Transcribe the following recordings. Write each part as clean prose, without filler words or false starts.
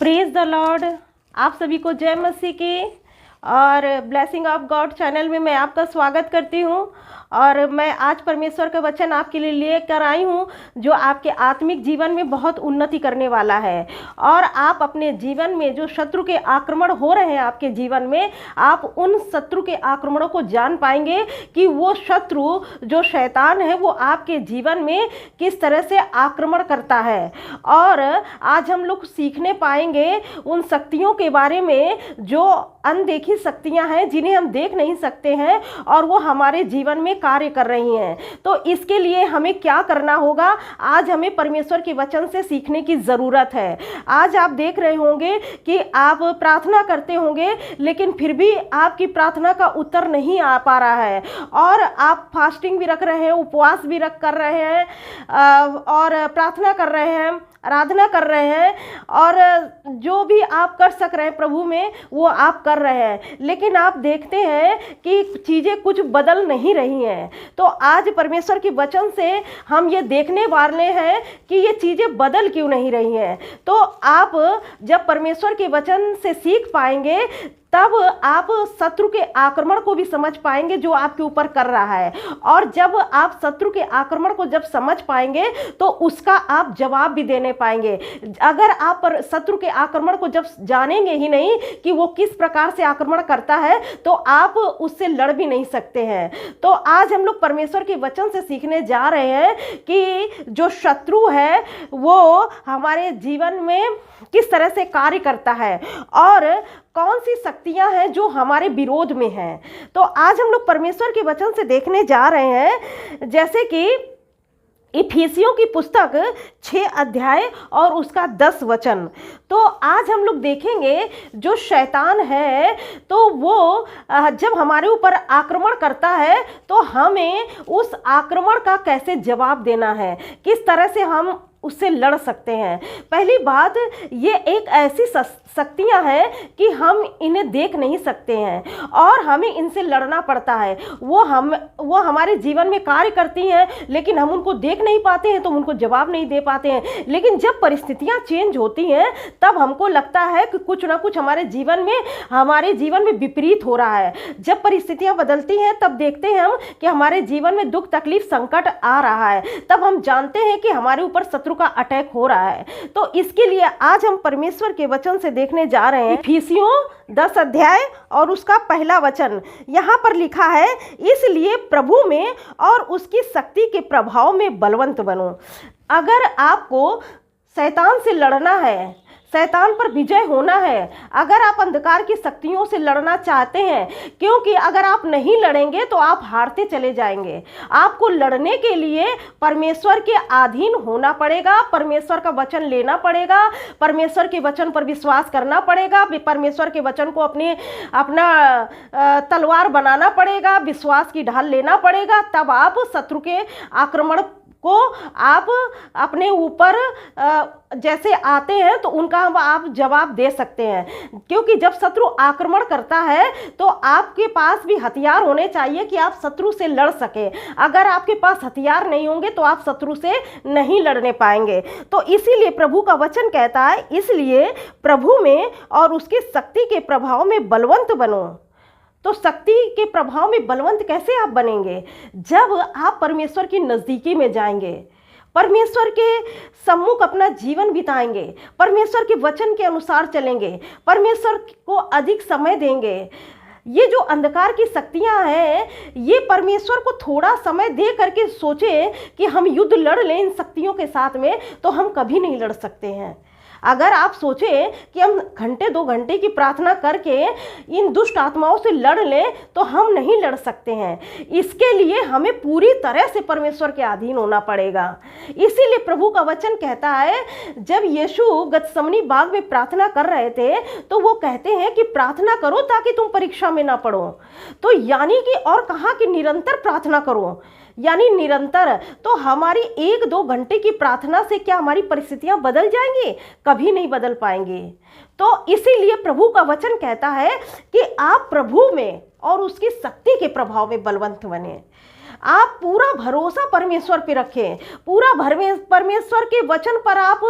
Praise the Lord. आप सभी को जय मसीह की और ब्लेसिंग ऑफ गॉड चैनल में मैं आपका स्वागत करती हूँ। और मैं आज परमेश्वर का वचन आपके लिए लेकर आई हूँ जो आपके आत्मिक जीवन में बहुत उन्नति करने वाला है। और आप अपने जीवन में जो शत्रु के आक्रमण हो रहे हैं आपके जीवन में, आप उन शत्रु के आक्रमणों को जान पाएंगे कि वो शत्रु जो शैतान है वो आपके जीवन में किस तरह से आक्रमण करता है। और आज हम लोग सीखने पाएंगे उन शक्तियों के बारे में जो अनदेखी शक्तियां हैं, जिन्हें हम देख नहीं सकते हैं और वो हमारे जीवन में कार्य कर रही हैं। तो इसके लिए हमें क्या करना होगा, आज हमें परमेश्वर के वचन से सीखने की ज़रूरत है। आज आप देख रहे होंगे कि आप प्रार्थना करते होंगे लेकिन फिर भी आपकी प्रार्थना का उत्तर नहीं आ पा रहा है, और आप फास्टिंग भी रख रहे हैं, उपवास भी कर रहे हैं और प्रार्थना कर रहे हैं, आराधना कर रहे हैं, और जो भी आप कर सक रहे हैं प्रभु में वो आप कर रहे हैं, लेकिन आप देखते हैं कि चीज़ें कुछ बदल नहीं रही हैं। तो आज परमेश्वर के वचन से हम ये देखने वाले हैं कि ये चीज़ें बदल क्यों नहीं रही हैं। तो आप जब परमेश्वर के वचन से सीख पाएंगे तब आप शत्रु के आक्रमण को भी समझ पाएंगे जो आपके ऊपर कर रहा है। और जब आप शत्रु के आक्रमण को जब समझ पाएंगे तो उसका आप जवाब भी देने पाएंगे। अगर आप शत्रु के आक्रमण को जब जानेंगे ही नहीं कि वो किस प्रकार से आक्रमण करता है तो आप उससे लड़ भी नहीं सकते हैं। तो आज हम लोग परमेश्वर के वचन से सीखने जा रहे हैं कि जो शत्रु है वो हमारे जीवन में किस तरह से कार्य करता है और कौन सी शक्तियां हैं जो हमारे विरोध में हैं। तो आज हम लोग परमेश्वर के वचन से देखने जा रहे हैं, जैसे कि इफिसियों की पुस्तक 6 अध्याय और उसका 10 वचन। तो आज हम लोग देखेंगे जो शैतान है तो वो जब हमारे ऊपर आक्रमण करता है तो हमें उस आक्रमण का कैसे जवाब देना है, किस तरह से हम उससे लड़ सकते हैं। पहली बात, ये एक ऐसी शक्तियां हैं कि हम इन्हें देख नहीं सकते हैं और हमें इनसे लड़ना पड़ता है। वो हमारे जीवन में कार्य करती हैं लेकिन हम उनको देख नहीं पाते हैं तो उनको जवाब नहीं दे पाते हैं। लेकिन जब परिस्थितियां चेंज होती हैं तब हमको लगता है कि कुछ ना कुछ हमारे जीवन में विपरीत हो रहा है। जब परिस्थितियां बदलती हैं तब देखते हैं हम कि हमारे जीवन में दुख तकलीफ संकट आ रहा है, तब हम जानते हैं कि हमारे ऊपर शत्रु का अटैक हो रहा है। तो इसके लिए आज हम परमेश्वर के वचन से देखने जा रहे हैं इफिसियों 10 अध्याय और उसका पहला वचन। यहाँ पर लिखा है, इसलिए प्रभु में और उसकी शक्ति के प्रभाव में बलवंत बनो। अगर आपको शैतान से लड़ना है, शैतान पर विजय होना है, अगर आप अंधकार की शक्तियों से लड़ना चाहते हैं, क्योंकि अगर आप नहीं लड़ेंगे तो आप हारते चले जाएंगे। आपको लड़ने के लिए परमेश्वर के अधीन होना पड़ेगा, परमेश्वर का वचन लेना पड़ेगा, परमेश्वर के वचन पर विश्वास करना पड़ेगा, परमेश्वर के वचन को अपना तलवार बनाना पड़ेगा, विश्वास की ढाल लेना पड़ेगा। तब आप शत्रु के आक्रमण को आप अपने ऊपर जैसे आते हैं तो उनका आप जवाब दे सकते हैं। क्योंकि जब शत्रु आक्रमण करता है तो आपके पास भी हथियार होने चाहिए कि आप शत्रु से लड़ सके। अगर आपके पास हथियार नहीं होंगे तो आप शत्रु से नहीं लड़ने पाएंगे। तो इसीलिए प्रभु का वचन कहता है, इसलिए प्रभु में और उसकी शक्ति के प्रभाव में बलवंत बनो। तो शक्ति के प्रभाव में बलवंत कैसे आप बनेंगे? जब आप परमेश्वर की नज़दीकी में जाएंगे, परमेश्वर के सम्मुख अपना जीवन बिताएंगे, परमेश्वर के वचन के अनुसार चलेंगे, परमेश्वर को अधिक समय देंगे। ये जो अंधकार की शक्तियां हैं, ये परमेश्वर को थोड़ा समय दे करके सोचे कि हम युद्ध लड़ लें इन शक्तियों के साथ में, तो हम कभी नहीं लड़ सकते हैं। अगर आप सोचें कि हम घंटे 2 घंटे की प्रार्थना करके इन दुष्ट आत्माओं से लड़ लें तो हम नहीं लड़ सकते हैं। इसके लिए हमें पूरी तरह से परमेश्वर के अधीन होना पड़ेगा। इसीलिए प्रभु का वचन कहता है, जब यीशु गतसमनी बाग में प्रार्थना कर रहे थे तो वो कहते हैं कि प्रार्थना करो ताकि तुम परीक्षा में ना पड़ो। तो यानी कि और कहा कि निरंतर प्रार्थना करो, यानी निरंतर। तो हमारी 1-2 घंटे की प्रार्थना से क्या हमारी परिस्थितियां बदल जाएंगी? कभी नहीं बदल पाएंगी। तो इसीलिए प्रभु का वचन कहता है कि आप प्रभु में और उसकी शक्ति के प्रभाव में बलवंत बने। आप पूरा भरोसा परमेश्वर पे रखें, पूरा परमेश्वर के वचन पर आप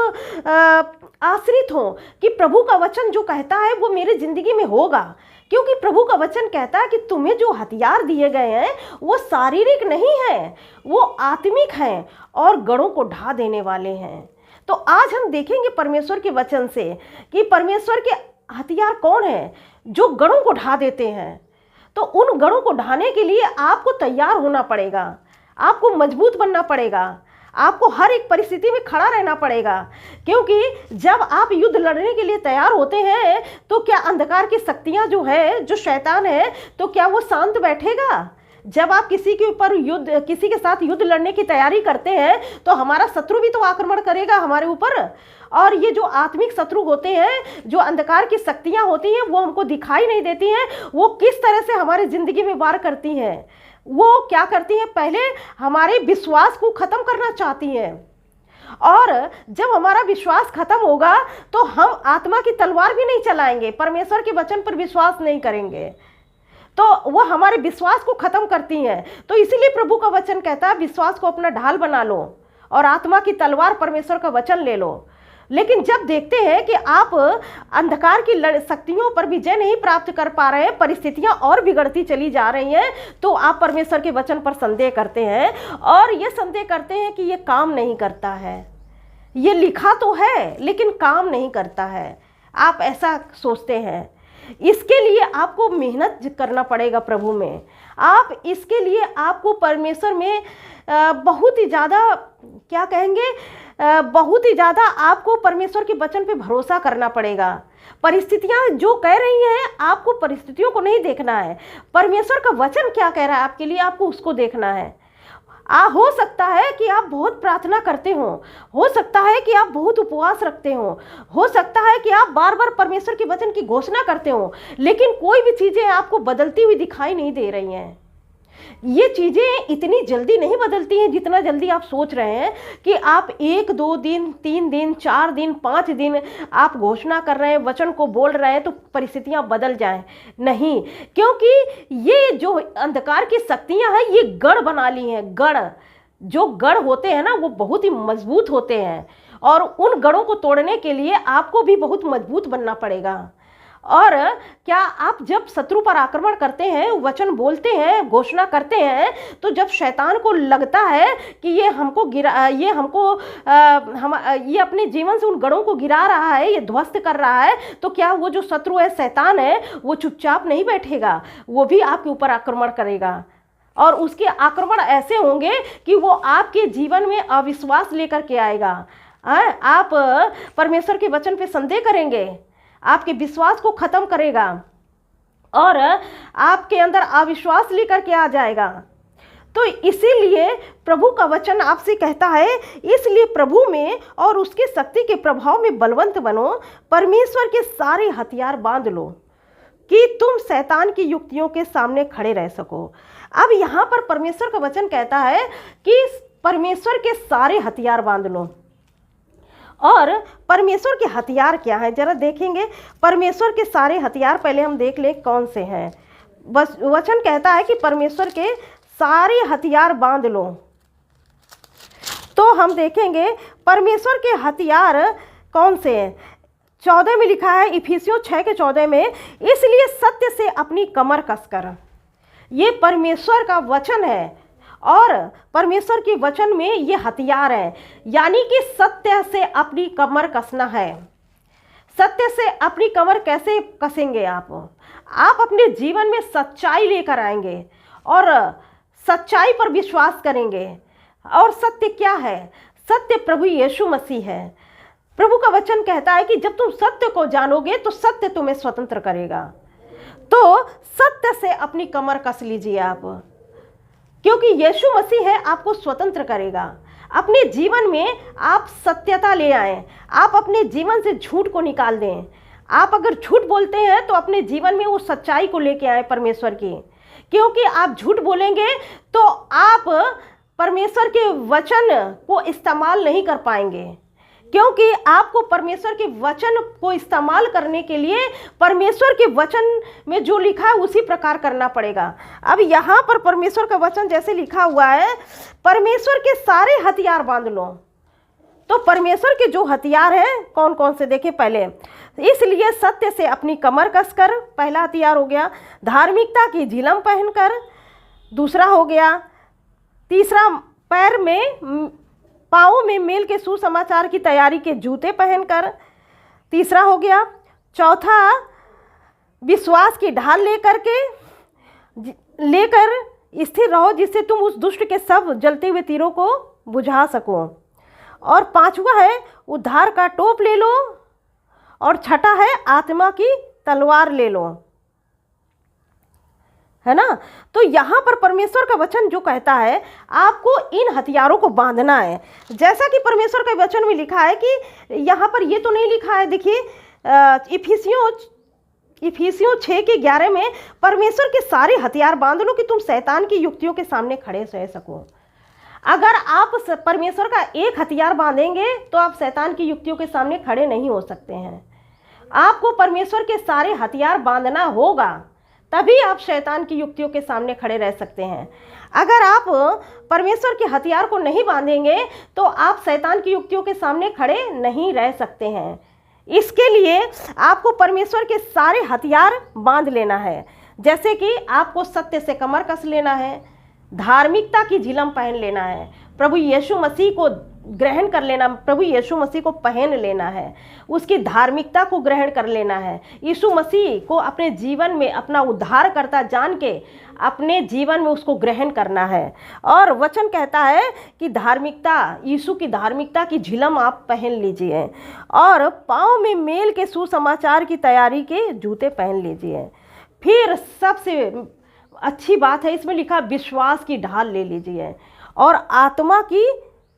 आश्रित हों कि प्रभु का वचन जो कहता है वो मेरे जिंदगी में होगा। क्योंकि प्रभु का वचन कहता है कि तुम्हें जो हथियार दिए गए हैं वो शारीरिक नहीं है, वो आत्मिक हैं और गढ़ों को ढा देने वाले हैं। तो आज हम देखेंगे परमेश्वर के वचन से कि परमेश्वर के हथियार कौन है जो गढ़ों को ढा देते हैं। तो उन गढ़ों को ढाने के लिए आपको तैयार होना पड़ेगा, आपको मजबूत बनना पड़ेगा, आपको हर एक परिस्थिति में खड़ा रहना पड़ेगा। क्योंकि जब आप युद्ध लड़ने के लिए तैयार होते हैं तो क्या अंधकार की शक्तियां जो है, जो शैतान है, तो क्या वो शांत बैठेगा? जब आप किसी के साथ युद्ध लड़ने की तैयारी करते हैं तो हमारा शत्रु भी तो आक्रमण करेगा हमारे ऊपर। और ये जो आत्मिक शत्रु होते हैं, जो अंधकार की शक्तियां होती हैं, वो हमको दिखाई नहीं देती हैं। वो किस तरह से हमारी जिंदगी में वार करती हैं, वो क्या करती हैं, पहले हमारे विश्वास को खत्म करना चाहती हैं। और जब हमारा विश्वास खत्म होगा तो हम आत्मा की तलवार भी नहीं चलाएंगे, परमेश्वर के वचन पर विश्वास नहीं करेंगे, तो वो हमारे विश्वास को खत्म करती हैं। तो इसीलिए प्रभु का वचन कहता है विश्वास को अपना ढाल बना लो और आत्मा की तलवार परमेश्वर का वचन ले लो। लेकिन जब देखते हैं कि आप अंधकार की शक्तियों पर विजय नहीं प्राप्त कर पा रहे हैं, परिस्थितियां और बिगड़ती चली जा रही हैं, तो आप परमेश्वर के वचन पर संदेह करते हैं और ये संदेह करते हैं कि ये काम नहीं करता है, ये लिखा तो है लेकिन काम नहीं करता है। आप ऐसा सोचते हैं। इसके लिए आपको मेहनत करना पड़ेगा प्रभु में। आप इसके लिए आपको परमेश्वर में बहुत ही ज़्यादा, क्या कहेंगे, बहुत ही ज़्यादा आपको परमेश्वर के वचन पे भरोसा करना पड़ेगा। परिस्थितियाँ जो कह रही हैं, आपको परिस्थितियों को नहीं देखना है, परमेश्वर का वचन क्या कह रहा है आपके लिए, आपको उसको देखना है। हो सकता है कि आप बहुत प्रार्थना करते हो सकता है कि आप बहुत उपवास रखते हो सकता है कि आप बार बार परमेश्वर के वचन की घोषणा करते हो, लेकिन कोई भी चीज़ें आपको बदलती हुई दिखाई नहीं दे रही हैं। ये चीज़ें इतनी जल्दी नहीं बदलती हैं जितना जल्दी आप सोच रहे हैं कि आप 1 2 दिन 3 दिन 4 दिन 5 दिन आप घोषणा कर रहे हैं, वचन को बोल रहे हैं तो परिस्थितियां बदल जाएं। नहीं, क्योंकि ये जो अंधकार की शक्तियां हैं ये गढ़ बना ली हैं। जो गढ़ होते हैं ना वो बहुत ही मजबूत होते हैं और उन गढ़ों को तोड़ने के लिए आपको भी बहुत मजबूत बनना पड़ेगा। और क्या आप जब शत्रु पर आक्रमण करते हैं, वचन बोलते हैं, घोषणा करते हैं, तो जब शैतान को लगता है कि ये अपने जीवन से उन गढ़ों को गिरा रहा है, ये ध्वस्त कर रहा है, तो क्या वो जो शत्रु है, शैतान है, वो चुपचाप नहीं बैठेगा, वो भी आपके ऊपर आक्रमण करेगा। और उसके आक्रमण ऐसे होंगे कि वो आपके जीवन में अविश्वास लेकर के आएगा। आप परमेश्वर के वचन पे संदेह करेंगे, आपके विश्वास को खत्म करेगा और आपके अंदर अविश्वास लेकर के आ जाएगा। तो इसीलिए प्रभु का वचन आपसे कहता है, इसलिए प्रभु में और उसके शक्ति के प्रभाव में बलवंत बनो, परमेश्वर के सारे हथियार बांध लो कि तुम शैतान की युक्तियों के सामने खड़े रह सको। अब यहाँ पर परमेश्वर का वचन कहता है कि परमेश्वर के सारे हथियार बांध लो। और परमेश्वर के हथियार क्या है, जरा देखेंगे। परमेश्वर के सारे हथियार पहले हम देख ले कौन से हैं। बस वचन कहता है कि परमेश्वर के सारे हथियार बांध लो। तो हम देखेंगे परमेश्वर के हथियार कौन से हैं। 14 में लिखा है, इफिसियों 6:14 में, इसलिए सत्य से अपनी कमर कसकर। ये परमेश्वर का वचन है और परमेश्वर के वचन में ये हथियार है, यानी कि सत्य से अपनी कमर कसना है। सत्य से अपनी कमर कैसे कसेंगे आप अपने जीवन में सच्चाई लेकर आएंगे और सच्चाई पर विश्वास करेंगे। और सत्य क्या है? सत्य प्रभु यीशु मसीह है। प्रभु का वचन कहता है कि जब तुम सत्य को जानोगे तो सत्य तुम्हें स्वतंत्र करेगा। तो सत्य से अपनी कमर कस लीजिए आप, क्योंकि यीशु मसीह है, आपको स्वतंत्र करेगा। अपने जीवन में आप सत्यता ले आएं, आप अपने जीवन से झूठ को निकाल दें। आप अगर झूठ बोलते हैं तो अपने जीवन में वो सच्चाई को लेके आए परमेश्वर की, क्योंकि आप झूठ बोलेंगे तो आप परमेश्वर के वचन को इस्तेमाल नहीं कर पाएंगे, क्योंकि आपको परमेश्वर के वचन को इस्तेमाल करने के लिए परमेश्वर के वचन में जो लिखा है उसी प्रकार करना पड़ेगा। अब यहाँ पर परमेश्वर का वचन जैसे लिखा हुआ है, परमेश्वर के सारे हथियार बांध लो। तो परमेश्वर के जो हथियार हैं कौन कौन से देखें पहले। इसलिए सत्य से अपनी कमर कसकर, पहला हथियार हो गया। धार्मिकता की झिलम पहनकर, दूसरा हो गया। तीसरा, पैर में पाँवों में मेल के सुसमाचार की तैयारी के जूते पहनकर, तीसरा हो गया। चौथा, विश्वास की ढाल लेकर स्थिर रहो, जिससे तुम उस दुष्ट के सब जलते हुए तीरों को बुझा सको। और पांचवा है, उद्धार का टोप ले लो। और छठा है, आत्मा की तलवार ले लो, है ना। तो यहाँ पर परमेश्वर का वचन जो कहता है आपको इन हथियारों को बांधना है। जैसा कि परमेश्वर के वचन में लिखा है कि यहाँ पर ये तो नहीं लिखा है, देखिए इफिसियों 6:11 में परमेश्वर के सारे हथियार बांध लो कि तुम शैतान की युक्तियों के सामने खड़े रह सको। अगर आप परमेश्वर का एक हथियार बांधेंगे तो आप शैतान की युक्तियों के सामने खड़े नहीं हो सकते हैं। आपको परमेश्वर के सारे हथियार बांधना होगा, तभी आप शैतान की युक्तियों के सामने खड़े रह सकते हैं। अगर आप परमेश्वर के हथियार को नहीं बांधेंगे तो आप शैतान की युक्तियों के सामने खड़े नहीं रह सकते हैं। इसके लिए आपको परमेश्वर के सारे हथियार बांध लेना है। जैसे कि आपको सत्य से कमर कस लेना है, धार्मिकता की झिलम पहन लेना है, प्रभु यीशु मसीह को ग्रहण कर लेना, प्रभु यीशु मसीह को पहन लेना है, उसकी धार्मिकता को ग्रहण कर लेना है, यीशु मसीह को अपने जीवन में अपना उद्धारकर्ता जान के अपने जीवन में उसको ग्रहण करना है। और वचन कहता है कि धार्मिकता, यीशु की धार्मिकता की झिलम आप पहन लीजिए और पाँव में मेल के सुसमाचार की तैयारी के जूते पहन लीजिए। फिर सबसे अच्छी बात है, इसमें लिखा विश्वास की ढाल ले लीजिए और आत्मा की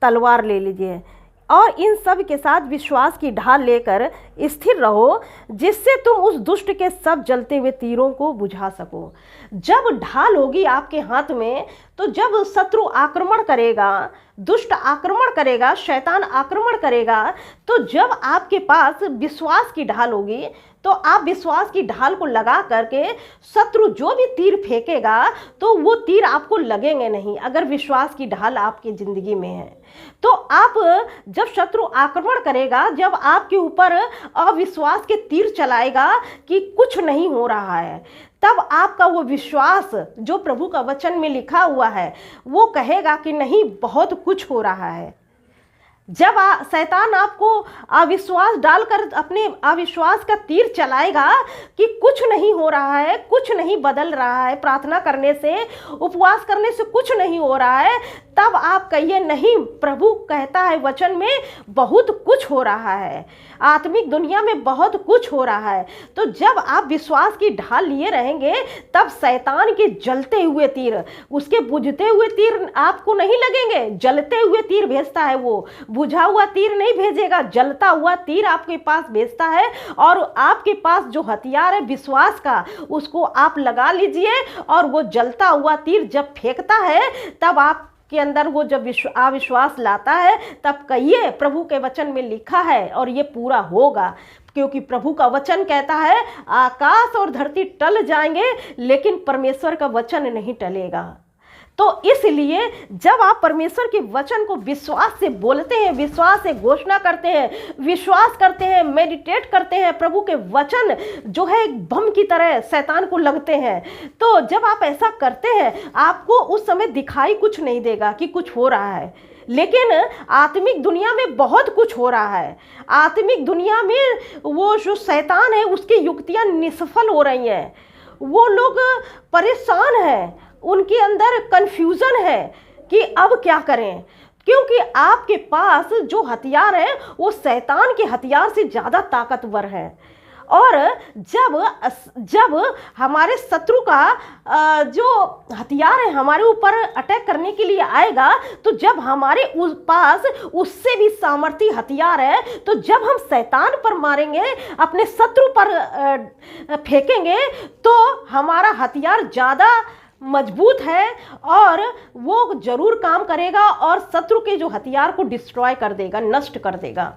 तलवार ले लीजिए। और इन सब के साथ विश्वास की ढाल लेकर स्थिर रहो, जिससे तुम उस दुष्ट के सब जलते हुए तीरों को बुझा सको। जब ढाल होगी आपके हाथ में, तो जब शत्रु आक्रमण करेगा, दुष्ट आक्रमण करेगा, शैतान आक्रमण करेगा, तो जब आपके पास विश्वास की ढाल होगी तो आप विश्वास की ढाल को लगा करके शत्रु जो भी तीर फेंकेगा तो वो तीर आपको लगेंगे नहीं, अगर विश्वास की ढाल आपकी जिंदगी में है। तो आप जब शत्रु आक्रमण करेगा, जब आपके ऊपर अविश्वास के तीर चलाएगा कि कुछ नहीं हो रहा है, तब आपका वो विश्वास जो प्रभु का वचन में लिखा हुआ है वो कहेगा कि नहीं, बहुत कुछ हो रहा है। जब शैतान आपको अविश्वास डालकर अपने अविश्वास का तीर चलाएगा कि कुछ नहीं हो रहा है, कुछ नहीं बदल रहा है, प्रार्थना करने से, उपवास करने से कुछ नहीं हो रहा है, तब आप कहिए नहीं, प्रभु कहता है वचन में बहुत कुछ हो रहा है, आत्मिक दुनिया में बहुत कुछ हो रहा है। तो जब आप विश्वास की ढाल लिए रहेंगे तब शैतान के जलते हुए तीर, उसके बुझते हुए तीर आपको नहीं लगेंगे। जलते हुए तीर भेजता है वो, बुझा हुआ तीर नहीं भेजेगा, जलता हुआ तीर आपके पास भेजता है। और आपके पास जो हथियार है विश्वास का, उसको आप लगा लीजिए और वो जलता हुआ तीर जब फेंकता है तब आप के अंदर वो जब अविश्वास लाता है, तब कहिए प्रभु के वचन में लिखा है और ये पूरा होगा। क्योंकि प्रभु का वचन कहता है आकाश और धरती टल जाएंगे लेकिन परमेश्वर का वचन नहीं टलेगा। तो इसलिए जब आप परमेश्वर के वचन को विश्वास से बोलते हैं, विश्वास से घोषणा करते हैं, विश्वास करते हैं, मेडिटेट करते हैं, प्रभु के वचन जो है एक बम की तरह शैतान को लगते हैं। तो जब आप ऐसा करते हैं आपको उस समय दिखाई कुछ नहीं देगा कि कुछ हो रहा है, लेकिन आत्मिक दुनिया में बहुत कुछ हो रहा है। आत्मिक दुनिया में वो जो शैतान है उसकी युक्तियां निष्फल हो रही हैं, वो लोग परेशान हैं, उनके अंदर कंफ्यूजन है कि अब क्या करें। क्योंकि आपके पास जो हथियार है वो शैतान के हथियार से ज़्यादा ताकतवर है। और जब हमारे शत्रु का जो हथियार है हमारे ऊपर अटैक करने के लिए आएगा, तो जब हमारे पास उससे भी सामर्थी हथियार है, तो जब हम शैतान पर मारेंगे, अपने शत्रु पर फेंकेंगे, तो हमारा हथियार ज़्यादा मजबूत है और वो जरूर काम करेगा और शत्रु के जो हथियार को डिस्ट्रॉय कर देगा, नष्ट कर देगा।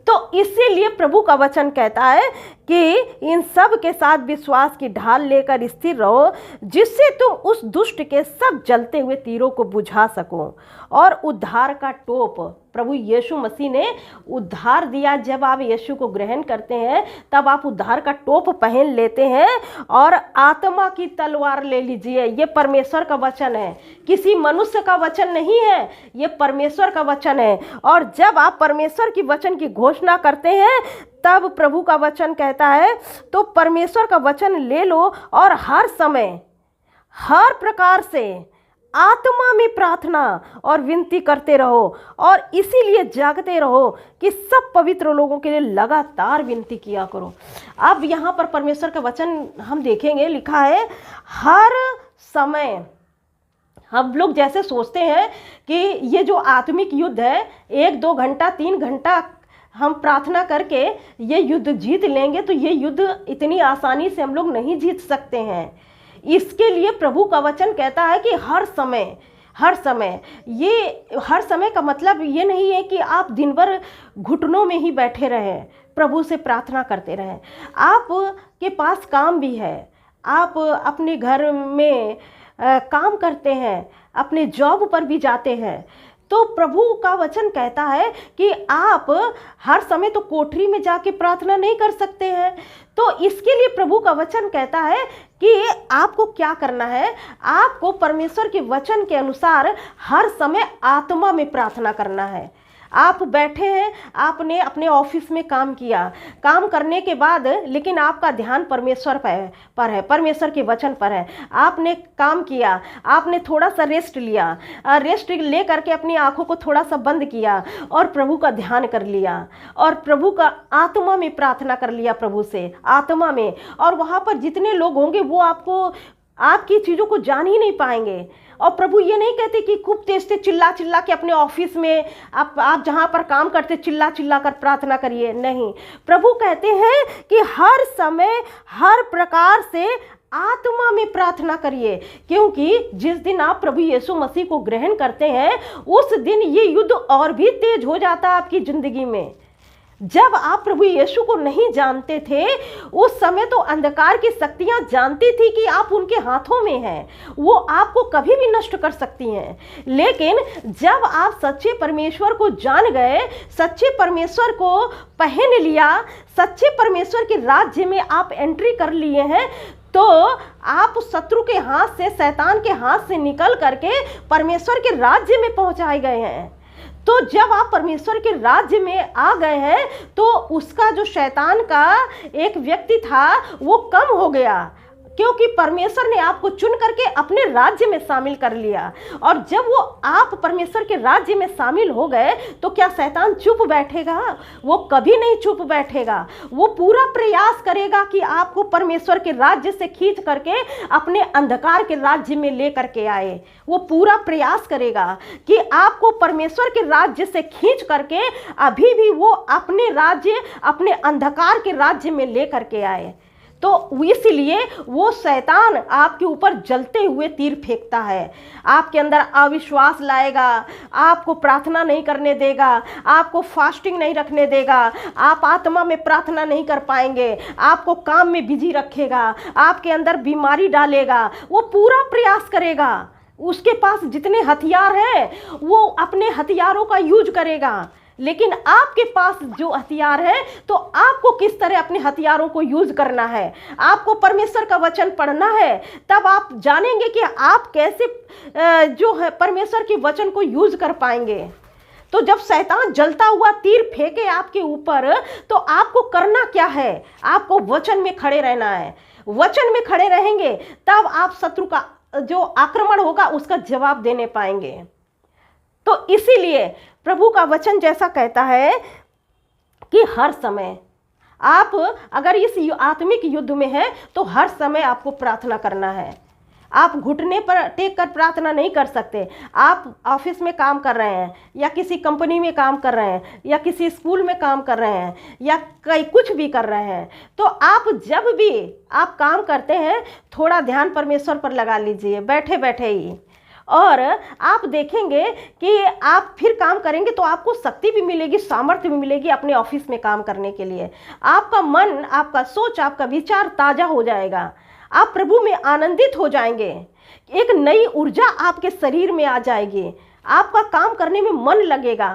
तो इसीलिए प्रभु का वचन कहता है कि इन सब के साथ विश्वास की ढाल लेकर स्थिर रहो, जिससे तुम उस दुष्ट के सब जलते हुए तीरों को बुझा सको। और उद्धार का टोप प्रभु यीशु मसीह ने उद्धार दिया। जब आप यीशु को ग्रहण करते हैं तब आप उद्धार का टोप पहन लेते हैं और आत्मा की तलवार ले लीजिए। ये परमेश्वर का वचन है, किसी मनुष्य का वचन नहीं है, ये परमेश्वर का वचन है। और जब आप परमेश्वर की वचन की घोषणा करते हैं तब प्रभु का वचन कहता है, तो परमेश्वर का वचन ले लो और हर समय हर प्रकार से आत्मा में प्रार्थना और विनती करते रहो और इसीलिए जागते रहो कि सब पवित्र लोगों के लिए लगातार विनती किया करो। अब यहाँ पर परमेश्वर का वचन हम देखेंगे, लिखा है हर समय। हम लोग जैसे सोचते हैं कि ये जो आत्मिक युद्ध है 1-2 घंटा 3 घंटा हम प्रार्थना करके ये युद्ध जीत लेंगे, तो ये युद्ध इतनी आसानी से हम लोग नहीं जीत सकते हैं। इसके लिए प्रभु का वचन कहता है कि हर समय। ये हर समय का मतलब ये नहीं है कि आप दिन भर घुटनों में ही बैठे रहें, प्रभु से प्रार्थना करते रहें। आप के पास काम भी है, आप अपने घर में काम करते हैं, अपने जॉब पर भी जाते हैं, तो प्रभु का वचन कहता है कि आप हर समय तो कोठरी में जाके प्रार्थना नहीं कर सकते हैं। तो इसके लिए प्रभु का वचन कहता है कि आपको क्या करना है, आपको परमेश्वर के वचन के अनुसार हर समय आत्मा में प्रार्थना करना है। आप बैठे हैं, आपने ऑफिस में काम किया, काम करने के बाद लेकिन आपका ध्यान परमेश्वर पर है, परमेश्वर के वचन पर है। आपने काम किया, आपने थोड़ा सा रेस्ट लिया, रेस्ट ले करके अपनी आंखों को थोड़ा सा बंद किया और प्रभु का ध्यान कर लिया और प्रभु का आत्मा में प्रार्थना कर लिया, प्रभु से आत्मा में। और वहाँ पर जितने लोग होंगे वो आपकी चीज़ों को जान ही नहीं पाएंगे। और प्रभु ये नहीं कहते कि खूब तेज से चिल्ला के अपने ऑफिस में आप जहाँ पर काम करते चिल्ला कर प्रार्थना करिए, नहीं। प्रभु कहते हैं कि हर समय हर प्रकार से आत्मा में प्रार्थना करिए, क्योंकि जिस दिन आप प्रभु यीशु मसीह को ग्रहण करते हैं उस दिन ये युद्ध और भी तेज हो जाता है आपकी ज़िंदगी में। जब आप प्रभु यीशु को नहीं जानते थे उस समय तो अंधकार की शक्तियां जानती थी कि आप उनके हाथों में हैं, वो आपको कभी भी नष्ट कर सकती हैं। लेकिन जब आप सच्चे परमेश्वर को जान गए, सच्चे परमेश्वर को पहन लिया, सच्चे परमेश्वर के राज्य में आप एंट्री कर लिए हैं, तो आप शत्रु के हाथ से, शैतान के हाथ से निकल करके परमेश्वर के राज्य में पहुंचाए गए हैं। तो जब आप परमेश्वर के राज्य में आ गए हैं तो उसका जो शैतान का एक व्यक्ति था वो कम हो गया, क्योंकि परमेश्वर ने आपको चुन करके अपने राज्य में शामिल कर लिया। और जब वो आप परमेश्वर के राज्य में शामिल हो गए तो क्या शैतान चुप बैठेगा? वो कभी नहीं चुप बैठेगा। वो पूरा प्रयास करेगा कि आपको परमेश्वर के राज्य से खींच करके अपने अंधकार के राज्य में ले करके आए। वो पूरा प्रयास करेगा कि आपको परमेश्वर के राज्य से खींच करके अभी भी वो अपने राज्य, अपने अंधकार के राज्य में ले करके आए। तो इसलिए वो शैतान आपके ऊपर जलते हुए तीर फेंकता है, आपके अंदर अविश्वास लाएगा, आपको प्रार्थना नहीं करने देगा, आपको फास्टिंग नहीं रखने देगा, आप आत्मा में प्रार्थना नहीं कर पाएंगे, आपको काम में बिजी रखेगा, आपके अंदर बीमारी डालेगा। वो पूरा प्रयास करेगा, उसके पास जितने हथियार हैं वो अपने हथियारों का यूज करेगा। लेकिन आपके पास जो हथियार है तो आपको किस तरह अपने हथियारों को यूज करना है। आपको परमेश्वर का वचन पढ़ना है, तब आप जानेंगे कि आप कैसे जो है परमेश्वर के वचन को यूज कर पाएंगे। तो जब शैतान जलता हुआ तीर फेंके आपके ऊपर तो आपको करना क्या है? आपको वचन में खड़े रहना है। वचन में खड़े रहेंगे तब आप शत्रु का जो आक्रमण होगा उसका जवाब देने पाएंगे। तो इसीलिए प्रभु का वचन जैसा कहता है कि हर समय आप अगर इस आत्मिक युद्ध में हैं तो हर समय आपको प्रार्थना करना है। आप घुटने पर टेक कर प्रार्थना नहीं कर सकते। आप ऑफिस में काम कर रहे हैं या किसी कंपनी में काम कर रहे हैं या किसी स्कूल में काम कर रहे हैं या कई कुछ भी कर रहे हैं, तो आप जब भी आप काम करते हैं थोड़ा ध्यान परमेश्वर पर लगा लीजिए बैठे बैठे ही, और आप देखेंगे कि आप फिर काम करेंगे तो आपको शक्ति भी मिलेगी, सामर्थ्य भी मिलेगी अपने ऑफिस में काम करने के लिए। आपका मन, आपका सोच, आपका विचार ताज़ा हो जाएगा, आप प्रभु में आनंदित हो जाएंगे, एक नई ऊर्जा आपके शरीर में आ जाएगी, आपका काम करने में मन लगेगा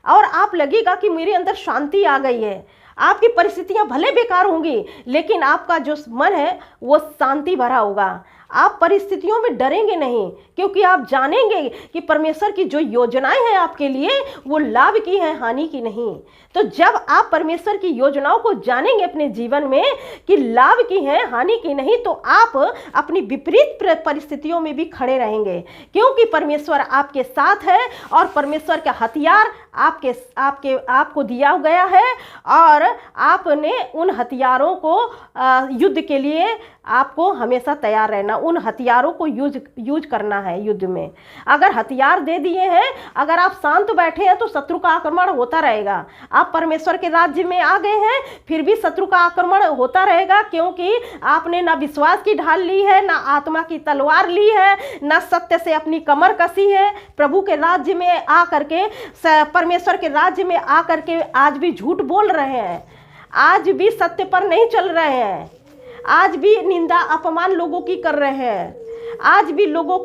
और आप लगेगा कि मेरे अंदर शांति आ गई है। आपकी परिस्थितियां भले बेकार होंगी, लेकिन आपका जो मन है वो शांति भरा होगा। आप परिस्थितियों में डरेंगे नहीं, क्योंकि आप जानेंगे कि परमेश्वर की जो योजनाएं हैं आपके लिए वो लाभ की हैं, हानि की नहीं। तो जब आप परमेश्वर की योजनाओं को जानेंगे अपने जीवन में कि लाभ की हैं, हानि की नहीं, तो आप अपनी विपरीत परिस्थितियों में भी खड़े रहेंगे, क्योंकि परमेश्वर आपके साथ है और परमेश्वर का हथियार आपको दिया गया है और आपने उन हथियारों को युद्ध के लिए आपको हमेशा तैयार रहना, उन हथियारों को यूज करना है युद्ध में। अगर हथियार दे दिए हैं, अगर आप शांत बैठे हैं तो शत्रु का आक्रमण होता रहेगा। आप परमेश्वर के राज्य में आ गए हैं, फिर भी शत्रु का आक्रमण होता रहेगा, क्योंकि आपने ना विश्वास की ढाल ली है, ना आत्मा की तलवार ली है, ना सत्य से अपनी कमर कसी है। प्रभु के राज्य में आ करके, परमेश्वर के राज्य में आ करके आज भी झूठ बोल रहे हैं, आज भी सत्य पर नहीं चल रहे हैं, आज भी निंदा अपमान लोगों की कर रहे हैं, आज भी लोगों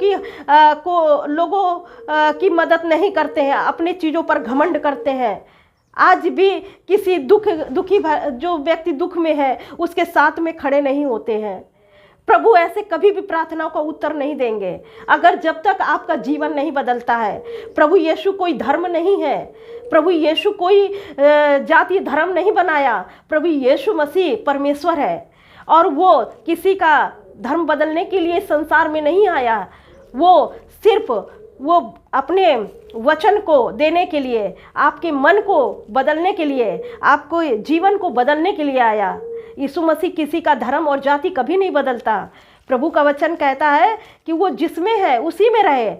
की मदद नहीं करते हैं, अपने चीज़ों पर घमंड करते हैं। आज भी किसी दुखी जो व्यक्ति दुख में है उसके साथ में खड़े नहीं होते हैं। प्रभु ऐसे कभी भी प्रार्थनाओं का उत्तर नहीं देंगे अगर जब तक आपका जीवन नहीं बदलता है। प्रभु यीशु कोई धर्म नहीं है, प्रभु यीशु कोई जातीय धर्म नहीं बनाया। प्रभु यीशु मसीह परमेश्वर है और वो किसी का धर्म बदलने के लिए संसार में नहीं आया, वो सिर्फ वो अपने वचन को देने के लिए, आपके मन को बदलने के लिए, आपको जीवन को बदलने के लिए आया। यीशु मसीह किसी का धर्म और जाति कभी नहीं बदलता। प्रभु का वचन कहता है कि वो जिसमें है उसी में रहे,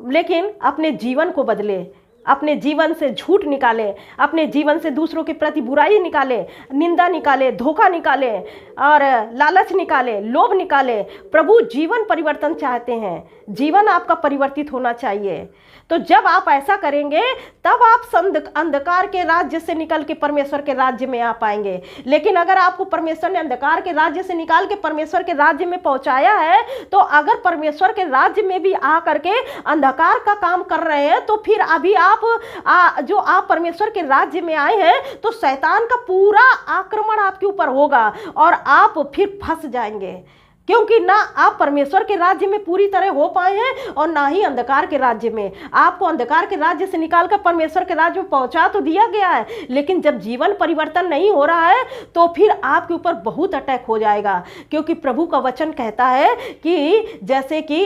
लेकिन अपने जीवन को बदले, अपने जीवन से झूठ निकाले, अपने जीवन से दूसरों के प्रति बुराई निकाले, निंदा निकाले, धोखा निकाले और लालच निकाले, लोभ निकाले। प्रभु जीवन परिवर्तन चाहते हैं, जीवन आपका परिवर्तित होना चाहिए। तो जब आप ऐसा करेंगे तब आप अंधकार के राज्य से निकल के परमेश्वर के राज्य में आ पाएंगे। लेकिन अगर आपको परमेश्वर ने अंधकार के राज्य से निकाल के परमेश्वर के राज्य में पहुंचाया है, तो अगर परमेश्वर के राज्य में भी आ करके अंधकार का काम कर रहे हैं, तो फिर अभी आप परमेश्वर के राज्य में आए हैं तो शैतान का पूरा आक्रमण आपके ऊपर होगा और आप फिर फंस जाएंगे, क्योंकि ना आप परमेश्वर के राज्य में पूरी तरह हो पाए हैं और ना ही अंधकार के राज्य में। आपको अंधकार के राज्य से निकालकर परमेश्वर के राज्य में पहुंचा तो दिया गया है, लेकिन जब जीवन परिवर्तन नहीं हो रहा है तो फिर आपके ऊपर बहुत अटैक हो जाएगा। क्योंकि प्रभु का वचन कहता है कि जैसे कि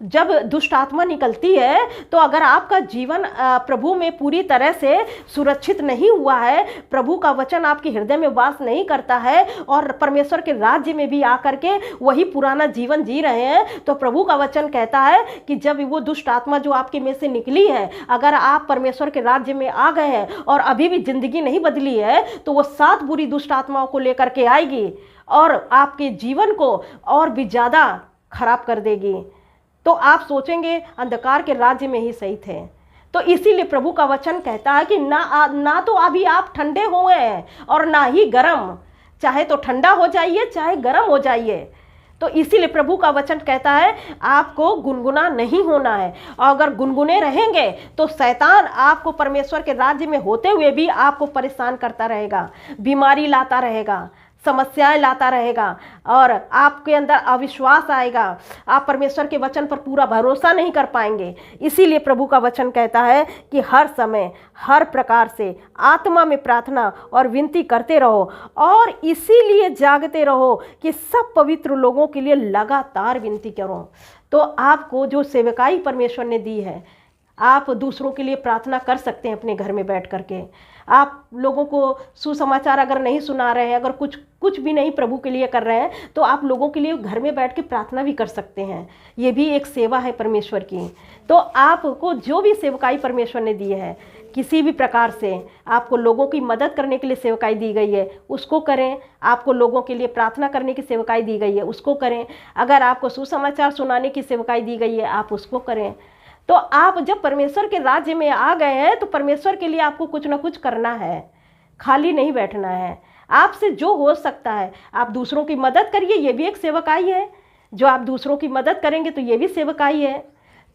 जब दुष्ट आत्मा निकलती है, तो अगर आपका जीवन प्रभु में पूरी तरह से सुरक्षित नहीं हुआ है, प्रभु का वचन आपके हृदय में वास नहीं करता है और परमेश्वर के राज्य में भी आकर के वही पुराना जीवन जी रहे हैं, तो प्रभु का वचन कहता है कि जब वो दुष्ट आत्मा जो आपके में से निकली है, अगर आप परमेश्वर के राज्य में आ गए हैं और अभी भी जिंदगी नहीं बदली है, तो वो 7 बुरी दुष्ट आत्माओं को लेकर के आएगी और आपके जीवन को और भी ज़्यादा खराब कर देगी। तो आप सोचेंगे अंधकार के राज्य में ही सही थे। तो इसीलिए प्रभु का वचन कहता है कि ना तो अभी आप ठंडे हुए हैं और ना ही गर्म, चाहे तो ठंडा हो जाइए चाहे गर्म हो जाइए। तो इसीलिए प्रभु का वचन कहता है आपको गुनगुना नहीं होना है, और अगर गुनगुने रहेंगे तो शैतान आपको परमेश्वर के राज्य में होते हुए भी आपको परेशान करता रहेगा, बीमारी लाता रहेगा, समस्याएं लाता रहेगा और आपके अंदर अविश्वास आएगा, आप परमेश्वर के वचन पर पूरा भरोसा नहीं कर पाएंगे। इसीलिए प्रभु का वचन कहता है कि हर समय हर प्रकार से आत्मा में प्रार्थना और विनती करते रहो और इसीलिए जागते रहो कि सब पवित्र लोगों के लिए लगातार विनती करो। तो आपको जो सेवकाई परमेश्वर ने दी है, आप दूसरों के लिए प्रार्थना कर सकते हैं अपने घर में बैठ करके। आप लोगों को सुसमाचार अगर नहीं सुना रहे हैं, अगर कुछ भी नहीं प्रभु के लिए कर रहे हैं, तो आप लोगों के लिए घर में बैठ के प्रार्थना भी कर सकते हैं। ये भी एक सेवा है परमेश्वर की। तो आपको जो भी सेवकाई परमेश्वर ने दी है, किसी भी प्रकार से आपको लोगों की मदद करने के लिए सेवकाई दी गई है, उसको करें। आपको लोगों के लिए प्रार्थना करने की सेवकाई दी गई है, उसको करें। अगर आपको सुसमाचार सुनाने की सेवकाई दी गई है, आप उसको करें। तो आप जब परमेश्वर के राज्य में आ गए हैं तो परमेश्वर के लिए आपको कुछ ना कुछ करना है, खाली नहीं बैठना है। आपसे जो हो सकता है आप दूसरों की मदद करिए, ये भी एक सेवकाई है। जो आप दूसरों की मदद करेंगे तो ये भी सेवकाई है।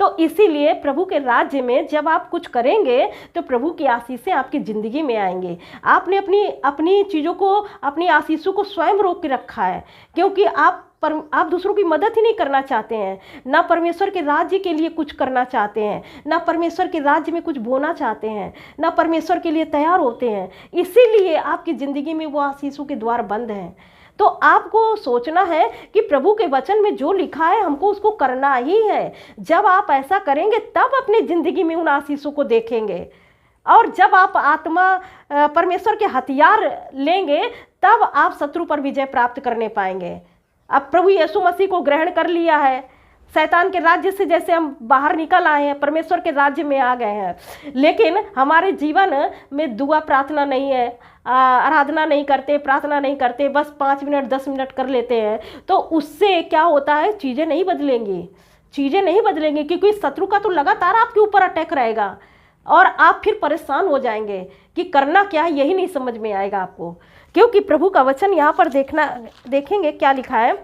तो इसीलिए प्रभु के राज्य में जब आप कुछ करेंगे तो प्रभु की आशीषें आपकी ज़िंदगी में आएंगे। आपने अपनी अपनी चीज़ों को, अपनी आशीषों को स्वयं रोक के रखा है, क्योंकि आप दूसरों की मदद ही नहीं करना चाहते हैं, ना परमेश्वर के राज्य के लिए कुछ करना चाहते हैं, ना परमेश्वर के राज्य में कुछ बोना चाहते हैं, ना परमेश्वर के लिए तैयार होते हैं। इसीलिए आपकी ज़िंदगी में वो आशीषों के द्वार बंद हैं। तो आपको सोचना है कि प्रभु के वचन में जो लिखा है हमको उसको करना ही है। जब आप ऐसा करेंगे तब अपनी ज़िंदगी में उन आशीषों को देखेंगे, और जब आप आत्मा परमेश्वर के हथियार लेंगे तब आप शत्रु पर विजय प्राप्त करने पाएंगे। अब प्रभु यीशु मसीह को ग्रहण कर लिया है, शैतान के राज्य से जैसे हम बाहर निकल आए हैं, परमेश्वर के राज्य में आ गए हैं, लेकिन हमारे जीवन में दुआ प्रार्थना नहीं है, आराधना नहीं करते, प्रार्थना नहीं करते, बस 5 मिनट 10 मिनट कर लेते हैं, तो उससे क्या होता है, चीज़ें नहीं बदलेंगी, चीज़ें नहीं बदलेंगी, क्योंकि शत्रु का तो लगातार आपके ऊपर अटैक रहेगा और आप फिर परेशान हो जाएंगे कि करना क्या है, यही नहीं समझ में आएगा आपको। क्योंकि प्रभु का वचन यहाँ पर देखेंगे क्या लिखा है।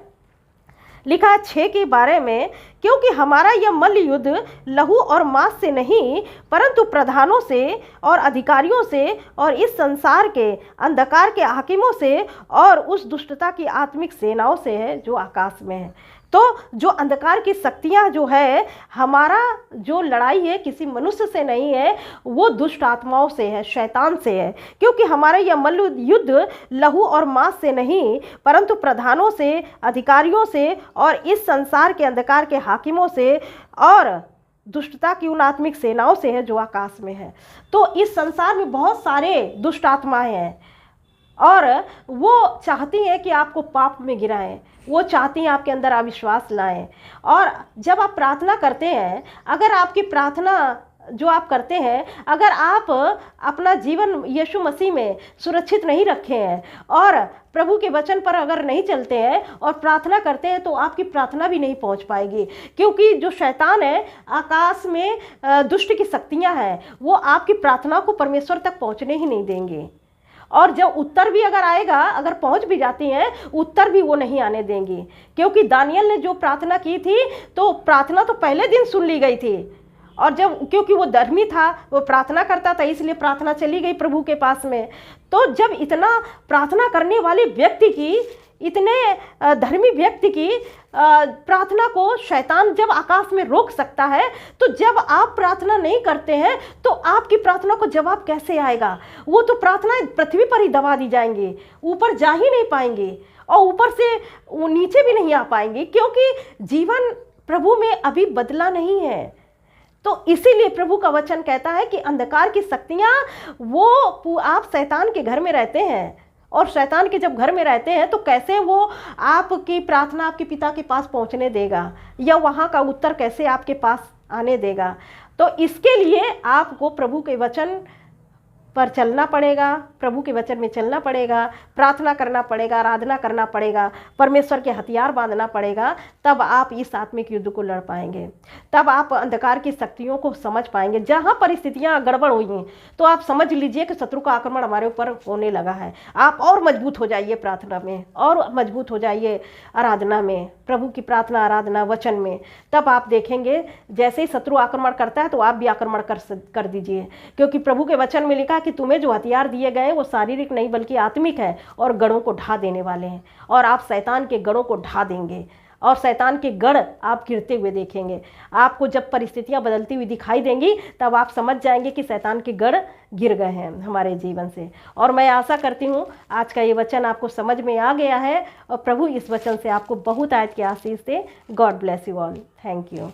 लिखा है 6 के बारे में, क्योंकि हमारा यह मल्ल युद्ध लहू और मांस से नहीं परंतु प्रधानों से और अधिकारियों से और इस संसार के अंधकार के हाकिमों से और उस दुष्टता की आत्मिक सेनाओं से है जो आकाश में है। तो जो अंधकार की शक्तियाँ जो है, हमारा जो लड़ाई है किसी मनुष्य से नहीं है, वो दुष्ट आत्माओं से है, शैतान से है। क्योंकि हमारा यह मल्ल युद्ध लहू और मांस से नहीं परंतु प्रधानों से, अधिकारियों से और इस संसार के अंधकार के हाकिमों से और दुष्टता की उन आत्मिक सेनाओं से है जो आकाश में है। तो इस संसार में बहुत सारे दुष्ट आत्माएं हैं और वो चाहती हैं कि आपको पाप में गिराएं, वो चाहती हैं आपके अंदर अविश्वास लाएं। और जब आप प्रार्थना करते हैं, अगर आपकी प्रार्थना जो आप करते हैं, अगर आप अपना जीवन यीशु मसीह में सुरक्षित नहीं रखे हैं और प्रभु के वचन पर अगर नहीं चलते हैं और प्रार्थना करते हैं, तो आपकी प्रार्थना भी नहीं पहुंच पाएगी। क्योंकि जो शैतान है, आकाश में दुष्ट की शक्तियां हैं, वो आपकी प्रार्थना को परमेश्वर तक पहुंचने ही नहीं देंगे। और जब उत्तर भी अगर आएगा, अगर पहुंच भी जाती हैं, उत्तर भी वो नहीं आने देंगी। क्योंकि दानियल ने जो प्रार्थना की थी, तो प्रार्थना तो पहले दिन सुन ली गई थी, और जब क्योंकि वो धर्मी था, वो प्रार्थना करता था, इसलिए प्रार्थना चली गई प्रभु के पास में। तो जब इतना प्रार्थना करने वाले व्यक्ति की, इतने धर्मी व्यक्ति की प्रार्थना को शैतान जब आकाश में रोक सकता है, तो जब आप प्रार्थना नहीं करते हैं तो आपकी प्रार्थना को जवाब कैसे आएगा? वो तो प्रार्थनाएं पृथ्वी पर ही दबा दी जाएंगी, ऊपर जा ही नहीं पाएंगी और ऊपर से वो नीचे भी नहीं आ पाएंगी, क्योंकि जीवन प्रभु में अभी बदला नहीं है। तो इसीलिए प्रभु का वचन कहता है कि अंधकार की शक्तियाँ, वो आप शैतान के घर में रहते हैं, और शैतान के जब घर में रहते हैं तो कैसे वो आपकी प्रार्थना आपके पिता के पास पहुंचने देगा, या वहां का उत्तर कैसे आपके पास आने देगा? तो इसके लिए आपको प्रभु के वचन पर चलना पड़ेगा, प्रभु के वचन में चलना पड़ेगा, प्रार्थना करना पड़ेगा, आराधना करना पड़ेगा, परमेश्वर के हथियार बांधना पड़ेगा। तब आप इस आत्मिक युद्ध को लड़ पाएंगे, तब आप अंधकार की शक्तियों को समझ पाएंगे। जहाँ परिस्थितियाँ गड़बड़ हुई हैं, तो आप समझ लीजिए कि शत्रु का आक्रमण हमारे ऊपर होने लगा है। आप और मजबूत हो जाइए प्रार्थना में, और मजबूत हो जाइए आराधना में, प्रभु की प्रार्थना, आराधना, वचन में। तब आप देखेंगे जैसे ही शत्रु आक्रमण करता है तो आप भी आक्रमण कर दीजिए, क्योंकि प्रभु के वचन में लिखा कि तुम्हें जो हथियार दिए गए वो शारीरिक नहीं बल्कि आत्मिक है, और गढ़ों को ढा देने वाले हैं, और आप शैतान के गढ़ों को ढा देंगे, और शैतान के गढ़ आप गिरते हुए देखेंगे। आपको जब परिस्थितियां बदलती हुई दिखाई देंगी, तब आप समझ जाएंगे कि शैतान के गढ़ गिर गए हैं हमारे जीवन से। और मैं आशा करती हूँ आज का ये वचन आपको समझ में आ गया है, और प्रभु इस वचन से आपको बहुत आयत की आशीष दे। God bless you all. Thank you.